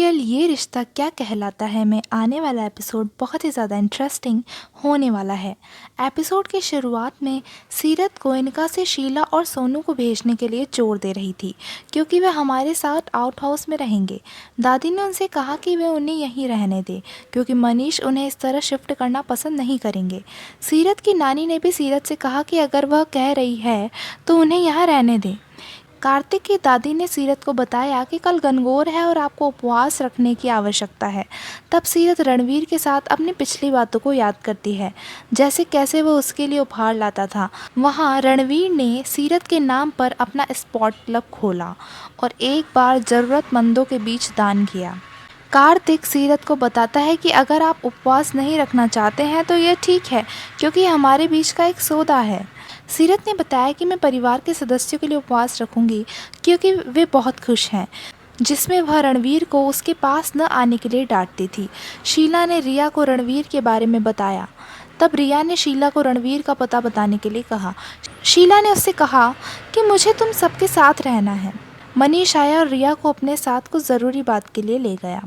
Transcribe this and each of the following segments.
Serial ये रिश्ता क्या कहलाता है में आने वाला एपिसोड बहुत ही ज़्यादा इंटरेस्टिंग होने वाला है। एपिसोड की शुरुआत में सीरत गोयनका से शीला और सोनू को भेजने के लिए जोर दे रही थी क्योंकि वे हमारे साथ आउट हाउस में रहेंगे। दादी ने उनसे कहा कि वे उन्हें यहीं रहने दें क्योंकि मनीष उन्हें इस तरह शिफ्ट करना पसंद नहीं करेंगे। सीरत की नानी ने भी सीरत से कहा कि अगर वह कह रही है तो उन्हें यहाँ रहने दें। कार्तिक की दादी ने सीरत को बताया कि कल गनगौर है और आपको उपवास रखने की आवश्यकता है। तब सीरत रणवीर के साथ अपनी पिछली बातों को याद करती है, जैसे कैसे वो उसके लिए उपहार लाता था। वहाँ रणवीर ने सीरत के नाम पर अपना स्पॉट क्लब खोला और एक बार ज़रूरतमंदों के बीच दान किया। कार्तिक सीरत को बताता है कि अगर आप उपवास नहीं रखना चाहते हैं तो यह ठीक है क्योंकि हमारे बीच का एक सौदा है। सीरत ने बताया कि मैं परिवार के सदस्यों के लिए उपवास रखूंगी क्योंकि वे बहुत खुश हैं, जिसमें वह रणवीर को उसके पास न आने के लिए डांटती थी। शीला ने रिया को रणवीर के बारे में बताया। तब रिया ने शीला को रणवीर का पता बताने के लिए कहा। शीला ने उससे कहा कि मुझे तुम सबके साथ रहना है। मनीष आया और रिया को अपने साथ कुछ ज़रूरी बात के लिए ले गया।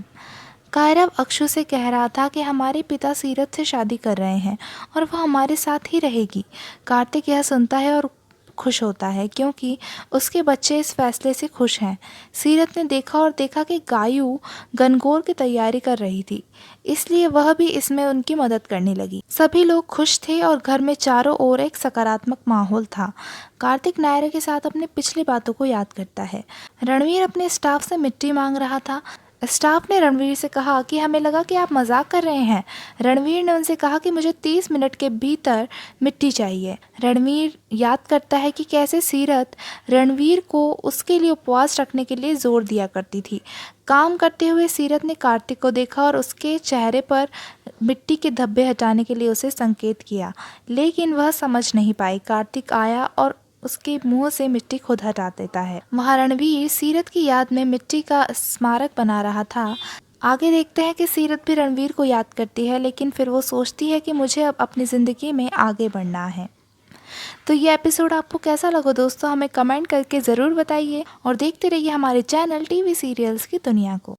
कायरव अक्षु से कह रहा था कि हमारे पिता सीरत से शादी कर रहे हैं और वह हमारे साथ ही रहेगी। कार्तिक यह सुनता है और खुश होता है क्योंकि उसके बच्चे इस फैसले से खुश हैं। सीरत ने देखा कि गायू गनगौर की तैयारी कर रही थी, इसलिए वह भी इसमें उनकी मदद करने लगी। सभी लोग खुश थे और घर में चारों ओर एक सकारात्मक माहौल था। कार्तिक नायरा के साथ अपनी पिछली बातों को याद करता है। रणवीर अपने स्टाफ से मिट्टी मांग रहा था। स्टाफ ने रणवीर से कहा कि हमें लगा कि आप मजाक कर रहे हैं। रणवीर ने उनसे कहा कि मुझे 30 मिनट के भीतर मिट्टी चाहिए। रणवीर याद करता है कि कैसे सीरत रणवीर को उसके लिए उपवास रखने के लिए जोर दिया करती थी। काम करते हुए सीरत ने कार्तिक को देखा और उसके चेहरे पर मिट्टी के धब्बे हटाने के लिए उसे संकेत किया, लेकिन वह समझ नहीं पाई। कार्तिक आया और उसके मुंह से मिट्टी खुद हटा देता है। वहाँ रणवीर सीरत की याद में मिट्टी का स्मारक बना रहा था। आगे देखते हैं कि सीरत भी रणवीर को याद करती है, लेकिन फिर वो सोचती है कि मुझे अब अपनी ज़िंदगी में आगे बढ़ना है। तो ये एपिसोड आपको कैसा लगा दोस्तों, हमें कमेंट करके ज़रूर बताइए और देखते रहिए हमारे चैनल टीवी सीरियल्स की दुनिया को।